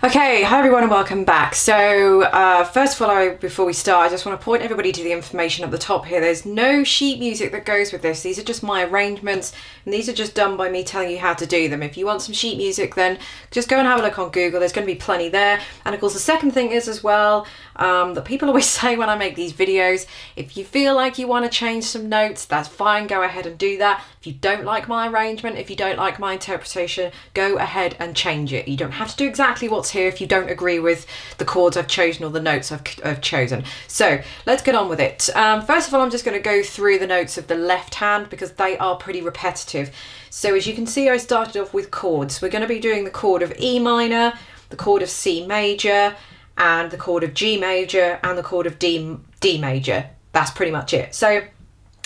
Okay, hi everyone and welcome back. So first of all, before we start, I just want to point everybody to the information at the top here. There's no sheet music that goes with this. These are just my arrangements and these are just done by me telling you how to do them. If you want some sheet music, then just go and have a look on Google. There's going to be plenty there. And of course, the second thing is as well, that people always say when I make these videos, if you feel like you want to change some notes, that's fine, go ahead and do that. If you don't like my arrangement, if you don't like my interpretation, go ahead and change it. You don't have to do exactly what's here if you don't agree with the chords I've chosen or the notes I've chosen. So let's get on with it. First of all, I'm just going to go through the notes of the left hand because they are pretty repetitive. So as you can see, I started off with chords. We're going to be doing the chord of E minor, the chord of C major, and the chord of G major, and the chord of D major. That's pretty much it. So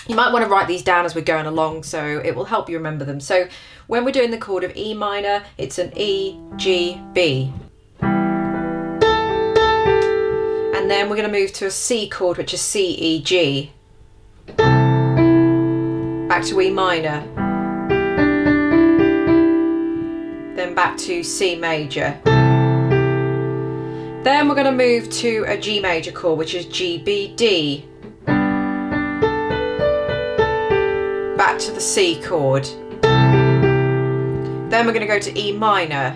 you might want to write these down as we're going along so it will help you remember them. So when we're doing the chord of E minor, it's an E, G, B. And then we're going to move to a C chord, which is C, E, G. Back to E minor. Then back to C major. Then we're going to move to a G major chord, which is G, B, D. Back to the C chord. Then we're going to go to E minor.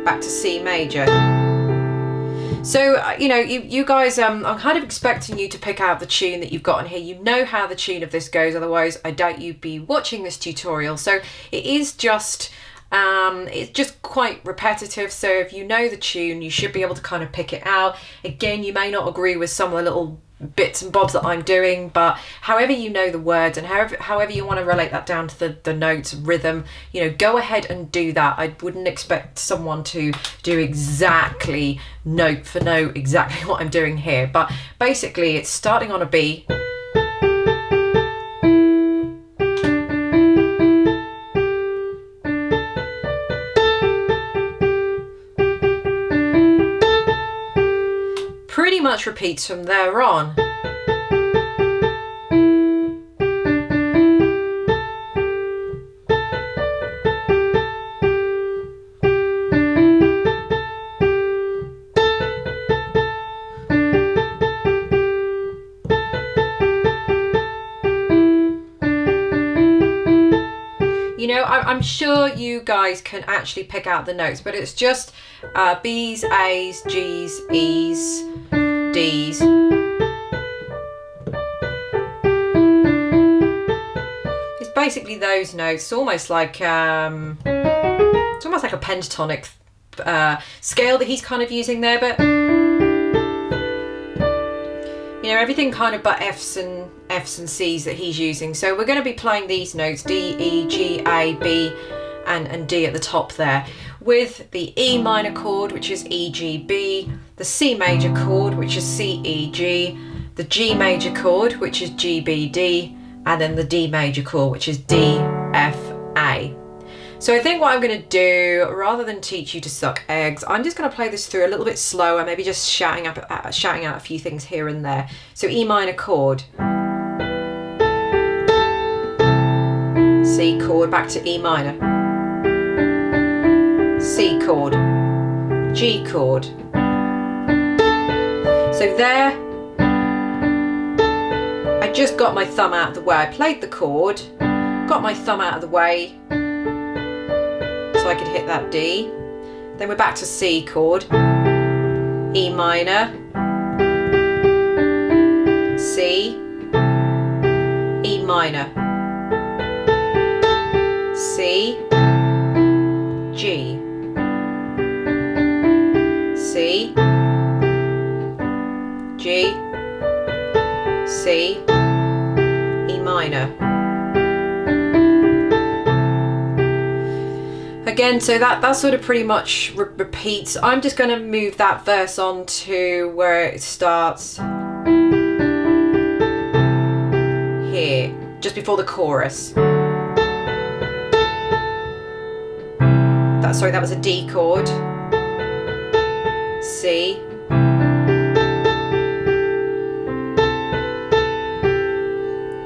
Back to C major. So, you know, you guys, I'm kind of expecting you to pick out the tune that you've got in here. You know how the tune of this goes, otherwise I doubt you'd be watching this tutorial. So it is just... it's just quite repetitive, so if you know the tune you should be able to kind of pick it out. Again, you may not agree with some of the little bits and bobs that I'm doing, but however you know the words and however you want to relate that down to the notes, rhythm, you know, go ahead and do that. I wouldn't expect someone to do exactly note for note exactly what I'm doing here, but basically it's starting on a B, pretty much repeats from there on. You know, I'm sure you guys can actually pick out the notes, but it's just B's, A's, G's, E's, D's. It's basically those notes. It's almost like a pentatonic scale that he's kind of using there, but you know, everything kind of but F's and C's that he's using. So we're going to be playing these notes, D, E, G, A, B and D at the top there, with the E minor chord, which is E, G, B, the C major chord, which is C, E, G, the G major chord, which is G, B, D, and then the D major chord, which is D, F, A. So I think what I'm going to do, rather than teach you to suck eggs, I'm just going to play this through a little bit slower, maybe just shouting out a few things here and there. So E minor chord, C chord, back to E minor, C chord, G chord. So there, I just got my thumb out of the way. I played the chord, got my thumb out of the way, so I could hit that D. Then we're back to C chord, E minor, C, E minor, C, G, C, G, C, E minor. Again, so that sort of pretty much repeats. I'm just going to move that verse on to where it starts here, just before the chorus. Sorry, that was a D chord, C,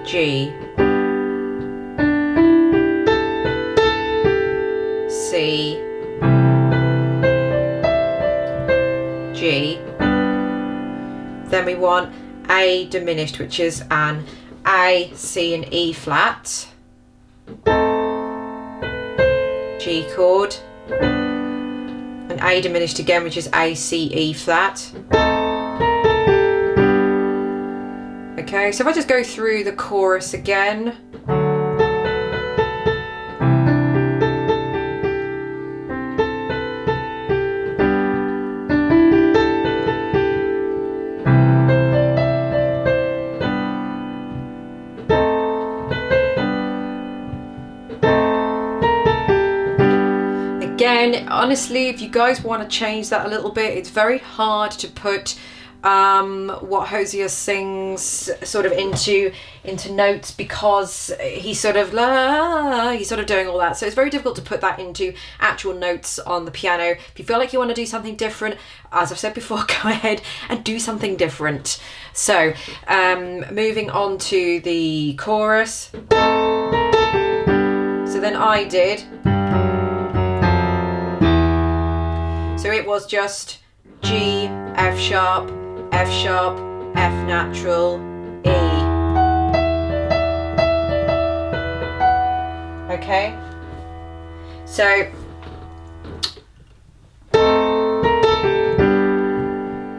G, C, Then we want A diminished, which is an A, C and E flat, G chord, an A diminished again, which is A, C, E flat. Okay, so if I just go through the chorus again. Again, honestly, if you guys want to change that a little bit, it's very hard to put what Hozier sings sort of into notes, because he's sort of doing all that, so it's very difficult to put that into actual notes on the piano. If you feel like you want to do something different, as I've said before, go ahead and do something different. So moving on to the chorus. So then I did, so it was just G, F sharp, F sharp, F natural, E. Okay, so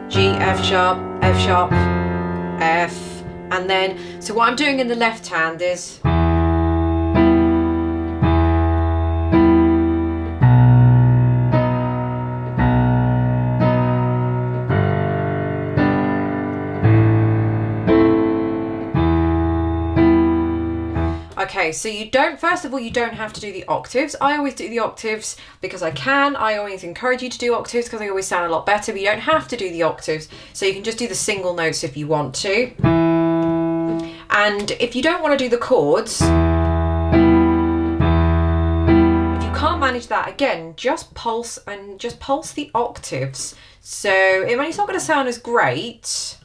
G, F sharp, F sharp, F, and then, so what I'm doing in the left hand is okay, so you don't, first of all, you don't have to do the octaves. I always do the octaves because I can. I always encourage you to do octaves because they always sound a lot better, but you don't have to do the octaves. So you can just do the single notes if you want to. And if you don't want to do the chords, if you can't manage that, again, just pulse the octaves. So it's not going to sound as great.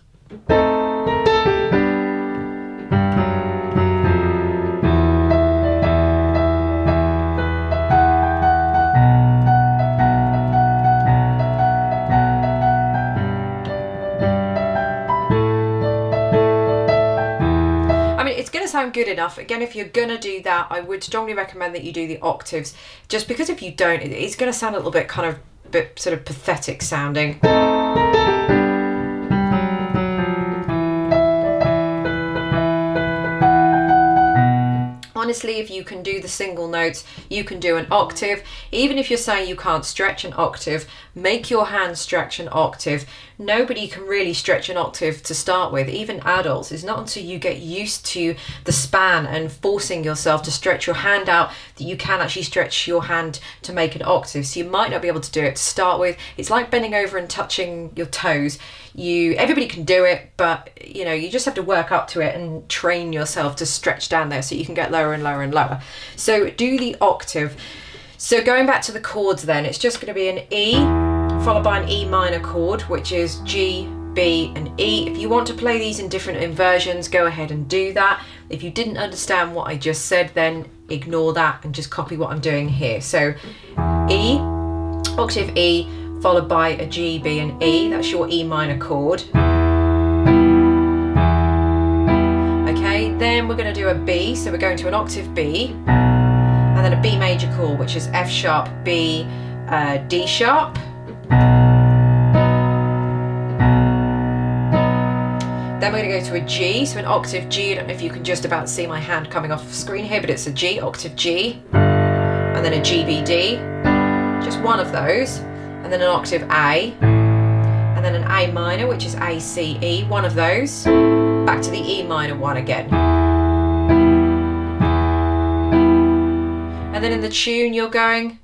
Sound good enough. Again, if you're gonna do that, I would strongly recommend that you do the octaves, just because if you don't, it's gonna sound a little bit kind of sort of pathetic sounding. Honestly, if you can do the single notes, you can do an octave. Even if you're saying you can't stretch an octave, make your hand stretch an octave. Nobody can really stretch an octave to start with, even adults. It's not until you get used to the span and forcing yourself to stretch your hand out that you can actually stretch your hand to make an octave. So you might not be able to do it to start with. It's like bending over and touching your toes. Everybody can do it, but you just have to work up to it and train yourself to stretch down there so you can get lower and lower and lower. So do the octave. So going back to the chords then, it's just going to be an E followed by an E minor chord, which is G, B and E. If you want to play these in different inversions, go ahead and do that. If you didn't understand what I just said, then ignore that and just copy what I'm doing here. So E, octave E, followed by a G, B and E. That's your E minor chord. Okay, then we're going to do a B, so we're going to an octave B, and then a B major chord, which is F sharp, B, D sharp. Then we're going to go to a G, so an octave G. I don't know if you can just about see my hand coming off the screen here, but it's a G, octave G, and then a G, B, D, just one of those, and then an octave A, and then an A minor, which is A, C, E, one of those, back to the E minor one again. And then in the tune you're going.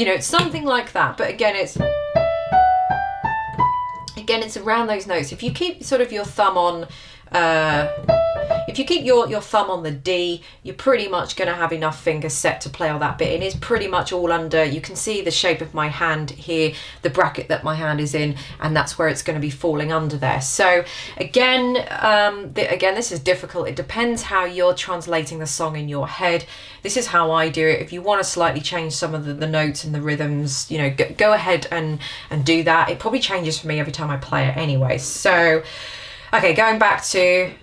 It's something like that, but again it's around those notes. If you keep sort of your thumb on, if if you keep your thumb on the D, you're pretty much going to have enough fingers set to play all that bit. And it's pretty much all under, you can see the shape of my hand here, the bracket that my hand is in, and that's where it's going to be falling under there. So again, again, this is difficult. It depends how you're translating the song in your head. This is how I do it. If you want to slightly change some of the notes and the rhythms, you know, go ahead and do that. It probably changes for me every time I play it anyway. So, okay, going back to...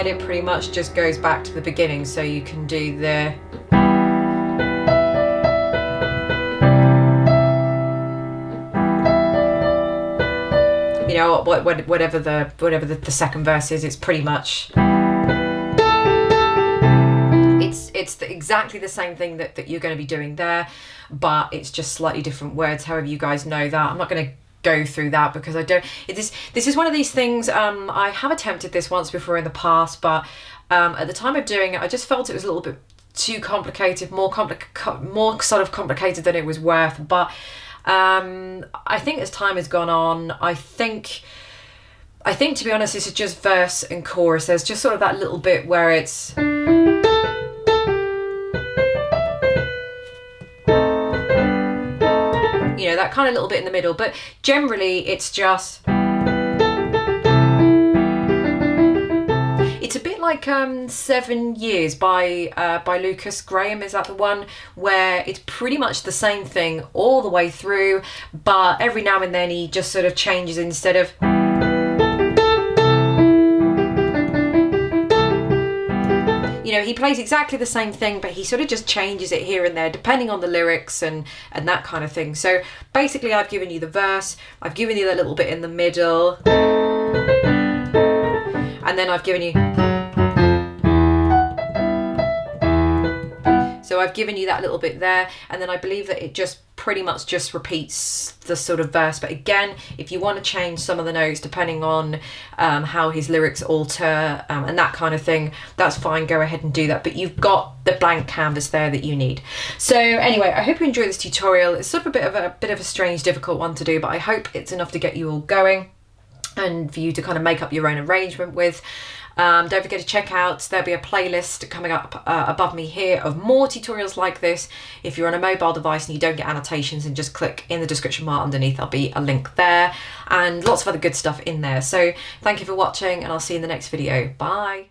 It pretty much just goes back to the beginning, so you can do the you know, whatever the second verse is. It's pretty much it's exactly the same thing that you're going to be doing there, but it's just slightly different words, however you guys know that. I'm not going to go through that because I don't, this is one of these things, I have attempted this once before in the past, but at the time of doing it I just felt it was a little bit too complicated, more sort of complicated than it was worth. But I think as time has gone on, I think to be honest, this is just verse and chorus. There's just sort of that little bit where it's you know, that kind of little bit in the middle, but generally it's just, it's a bit like 7 Years by Lucas Graham. Is that the one where it's pretty much the same thing all the way through, but every now and then he just sort of changes, instead of you know, he plays exactly the same thing, but he sort of just changes it here and there depending on the lyrics and that kind of thing. So basically I've given you the verse, I've given you that little bit in the middle, and then I've given you, so I've given you that little bit there, and then I believe that it just pretty much just repeats the sort of verse. But again, if you want to change some of the notes depending on how his lyrics alter and that kind of thing, that's fine, go ahead and do that, but you've got the blank canvas there that you need. So anyway, I hope you enjoyed this tutorial. It's sort of a bit of a strange, difficult one to do, but I hope it's enough to get you all going and for you to kind of make up your own arrangement with. Don't forget to check out, there'll be a playlist coming up above me here of more tutorials like this. If you're on a mobile device and you don't get annotations, and just click in the description bar underneath, there'll be a link there, and lots of other good stuff in there. So thank you for watching, and I'll see you in the next video. Bye.